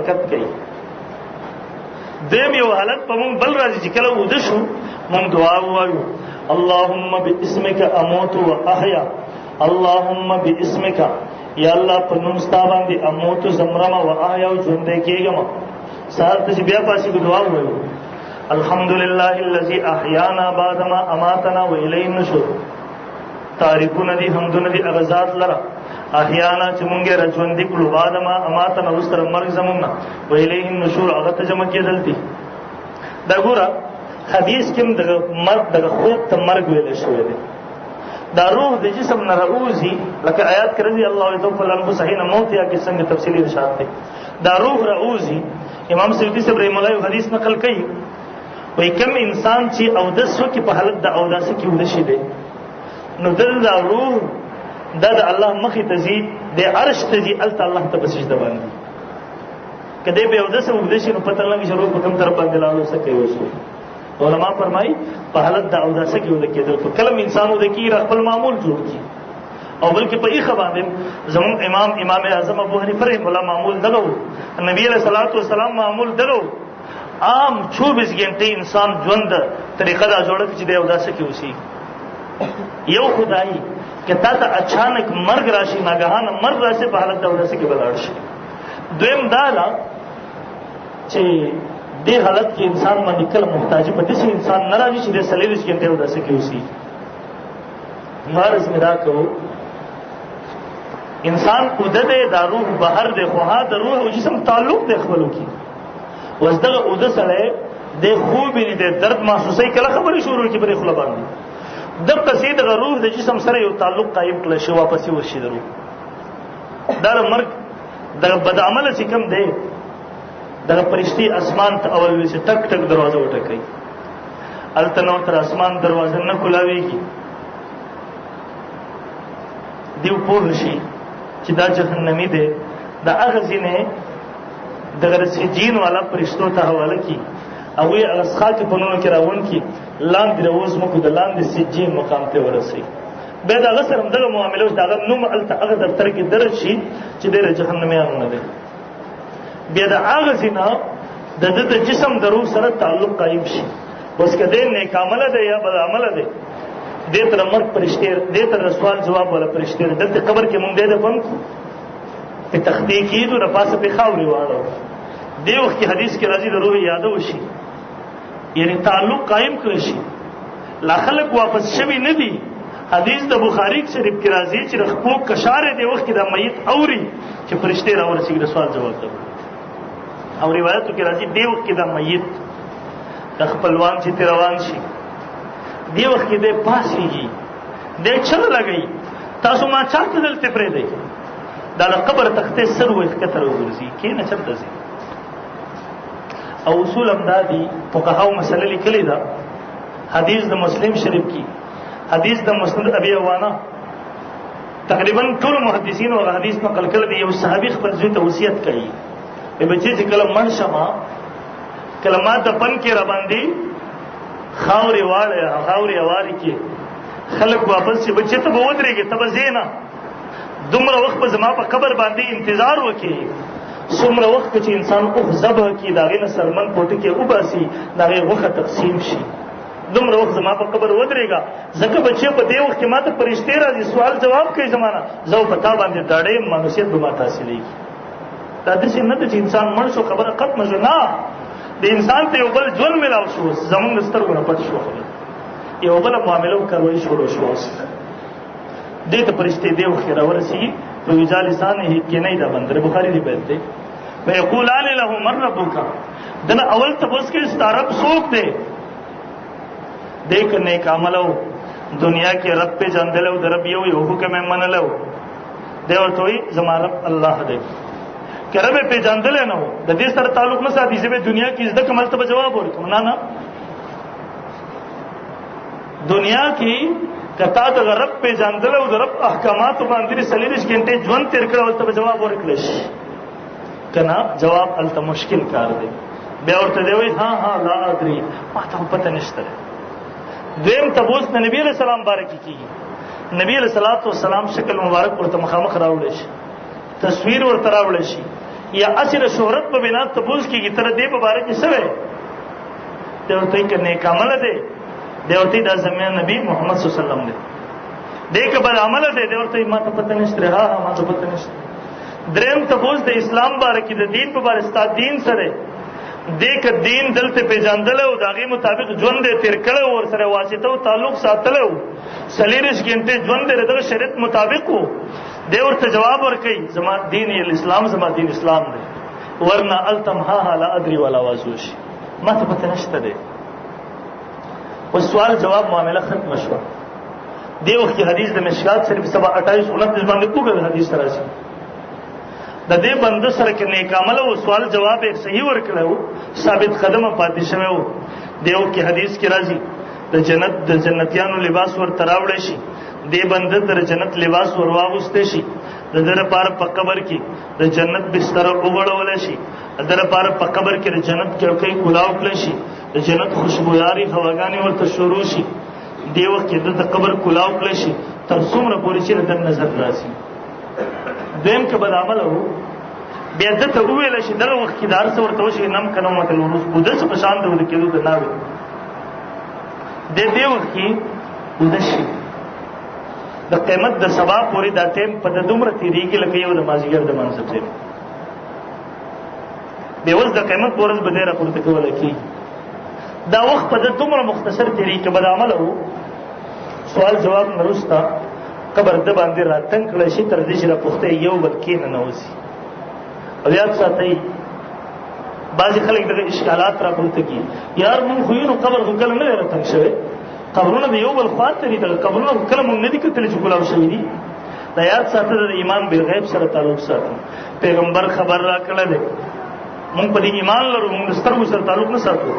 برکت کوي. دیم یو حالت په مونږ بل راځي چې کله وده شو مونږ دعا ووایو اللهم باسمک اموت و احیا، اللهم باسمک یا الله په نوم ستا باندې اموت زمرم و احیا او ژوندی کېږم. سهار ته چې بیا پاسې دعا ووایو الحمدلله الذي احیانا بعد ما اماتنا و الیه النشور. تعریفونه دي حمدونه دي هغه ذات لره احیانا چې مونږ را ژوندي کړو بعد ما اماتنا وروسته مرګ زمونږ نه و الیه النشور هغه ته جمع کېدل دي. دا ګوره حدیث کې دغه مرګ دغه خوب ته مرګ ویل شوی دی. دا روح د جسم نه راوځي لکه آیات کې رضی الله عنه الانفس حين موتها کې څنګه تفصیلی ارشاد دی. دا روح راوځي. امام سیوطی صاحب رحمه الله حدیث نقل کوي وای کوم انسان چې اودس وکي په حالت د اودس کې ودشي دی نو دا روح دا د الله مخې ته ځي د عرش ته ځي الته الله ته سجده باندې کله به اودس ودشي نو پته لګي چې روح په کوم طرف باندې لاړو څه کوي. وسو علماء فرمایي په حالت د اودس کې ود کېدل په کلم انسان ود کې خپل معمول جوړ کی او بلکې په ایخه باندې زمون امام اعظم ابو حنیفه رحمه الله معمول دغه نبی علیہ الصلوۃ والسلام معمول دغه عام 24 غنټه انسان ژوند طریقه دا جوړه چې دی اودس کې وسی. یو خدای که تا ته اچانک مرګ راشي ناګهانه مرګ راشي په حالت د اودس کې بلاړ شي. دویم دا لا چې دې حالت کې انسان باندې کله محتاج په دې انسان ناراضي چې د سلیریش کې اودس کې وسی. مارز میرا کو انسان قدرت دا روح بهر د خوها د روح او جسم تعلق د خپلو کې وزدغه اوده سره د خوب نه د درد محسوسي کله خبرې شروع کی پرې خپل باندې د قصید د روح د جسم سره یو تعلق قائم کړي شو واپس ورشي درو دا مرګ د بد عمل چې کم دی د پرشتي اسمان ته اول وی چې ټک ټک دروازه وټکای التنو تر اسمان دروازه نه کولاويږي دیو په شي چې دا جهنمی دی دا هغه ځینې دغه سجین والا پرشتو ته حواله کی او یې اسخا کې پونو کې راون کی لاندې روز مکو د لاندې سجین مقام ته ورسي به دا غسر هم دغه معاملې دا نوم الته هغه دفتر کې درج شي چې د جهنميانو نه دی. بیا دا هغه ځینا د جسم د روح سره تعلق قائم شي. اوس کده نیک عمل ده یا بد عمل ده دې تر مرګ پرشتي دې تر سوال جواب ولا پرشتي دلته قبر کې مونږ دې پم په تحقیق کیدو د پاسه په خاوري واړو دی وخت کې حدیث کې راځي د روح یادو شي یعنی تعلق قائم کړی شي. لا خلق واپس شوی نه دي. حدیث د بخاری شریف کې راځي چې رخپو کشاره دی وخت کې د میت اوري چې فرشته راورسي د سوال جواب کوي. او روایتو کې راځي دی وخت کې د میت د خپلوان چې روان شي دی وخت کې د پاسيږي د چل لګي تاسو ما چاته دلته پرې دی دا د قبر تخته سر وې کتر ورزي کې نه چرته سي او اصول امدادي فقهاو مسله لیکلي دا حدیث د مسلم شریف کی حدیث د مسند ابي عوانه تقریبا ټول محدثین او حدیث نقل کړي دی. یو صحابي خپل ځای ته وصیت کړي په بچی چې کلم منشما کلمات د پن کې را باندې خاوري واړه خاوري اواري کې خلک واپس چې بچی ته بودريږي تب زینا دومره وخت په زما په قبر باندې انتظار وکي څومره وخت چې انسان او ذبح کی داغه نه سرمن پټ کې وباسي داغه وخت تقسیم شي دومره وخت زما په قبر ودرېګا ځکه بچي په دې وخت کې ماته فرشتي راځي سوال جواب کوي زمانہ زو پتا باندې داړې مانوسیت به ماته حاصلېږي. دا د سینه ته انسان مړ شو خبره ختم شو نه د انسان ته یو بل ژوند ملاو شو زمونږ سترګونه پټ شو یو بل معاملو کوي شروع شو دې ته فرشتي دی وخت راورسي په وجالسانه کې نه دا بندر بخاری دی پہلے ويقولان له من ربك دنا اول تبوس کې ستارب سوق دے دیکھ نیک عملو دنیا کې رب په جاندلو د رب یو حکم منلو دی ورته وي زما رب الله دی کرب په جاندل نه و د دې سره تعلق نه ساتي چې په دنیا کې زده کوم ته جواب ورکوم نه دنیا کې کتا د رب په جاندل او د رب احکامات باندې سلیریش غنټه ژوند تیر کړو ته جواب ورکړل شي کنا جواب الته مشکل کار دی. بیا ورته دی وای ها لا ادري ما ته پته نشته. دیم تبوس د نبی علیہ السلام بارک کیږي نبی علیہ الصلوۃ والسلام شکل مبارک ورته مخامخ راوړل شي تصویر ورته راوړل شي یا اصل شهرت په بنا تپوس کیږي تر دې په باره کې سوي دی ورته کې نیک عمل دی دی ورته د زمانه نبی محمد صلی الله علیه وسلم دی دې کې بل عمل دی دی ورته ما ته پته نشته ها ما ته پته نشته دریم تپوس د اسلام باره کې د دین په باره ستاسو دین سره دې ک دین دلته پیژندل او داغي مطابق ژوند دې تیر کړو ور سره واسطه او تعلق ساتلو سلیرش ګنټه ژوند دې د شریعت مطابق وو دې ورته جواب ورکړي زما دین الاسلام زما دین اسلام دی ورنه التمها لا ادري ولا واسوش ما ته پته نشته دی او سوال جواب معاملہ ختم شو دی وخت حدیث د مشکات صرف 28 29 باندې کوګه حدیث راځي د دې بند سره کې نیک عمل او سوال جواب یې صحیح ورکړو ثابت قدمه پاتې شوی وو دیو کې حدیث کې راځي د جنتیانو لباس ور تراوړې شي دې بند در جنت لباس ور واغسته شي د در پار په قبر کې د جنت بستر وګړول شي د در پار په قبر کې د جنت کې کلاو کړی شي د جنت خوشبویاري هواګانی ورته شروع شي دیو کې د قبر کلاو کړی شي تر څومره پورې چې د نظر راسي دیم کې بد عمل وو بیا دته ویل شي دغه وخت کې دار څو ورته وشي نام کنه مته ورس بده څه پشان دی ود کېدو د ناوي د دې وخت کې ودشي د قیامت د سبا پورې د ټیم په د دومره تیریږي لکه یو د مازیګر د منځ ته به ورځ د قیامت پورې به ډیره پورته کوله کی دا وخت په د دومره مختصر تیریږي بد عمل وو سوال جواب نرستا قبر د باندې راتنګ کړی شي تر دې چې را پخته یو بل کې نه نوځي او یاد ساتئ بعضې خلک دغه اشکالات را پورته کړي یار مونږ خو یو قبر خو کله نه دی راتنګ شوی قبرونه د یو بل خواته دي دغه قبرونه کله مونږ نه دي کتلي چې کلاو شوي دي دا یاد ساته د ایمان بالغیب سره تعلق ساتو پیغمبر خبر را کړی دی مونږ په دې ایمان لرو مونږ د سترګو سره تعلق نه ساتو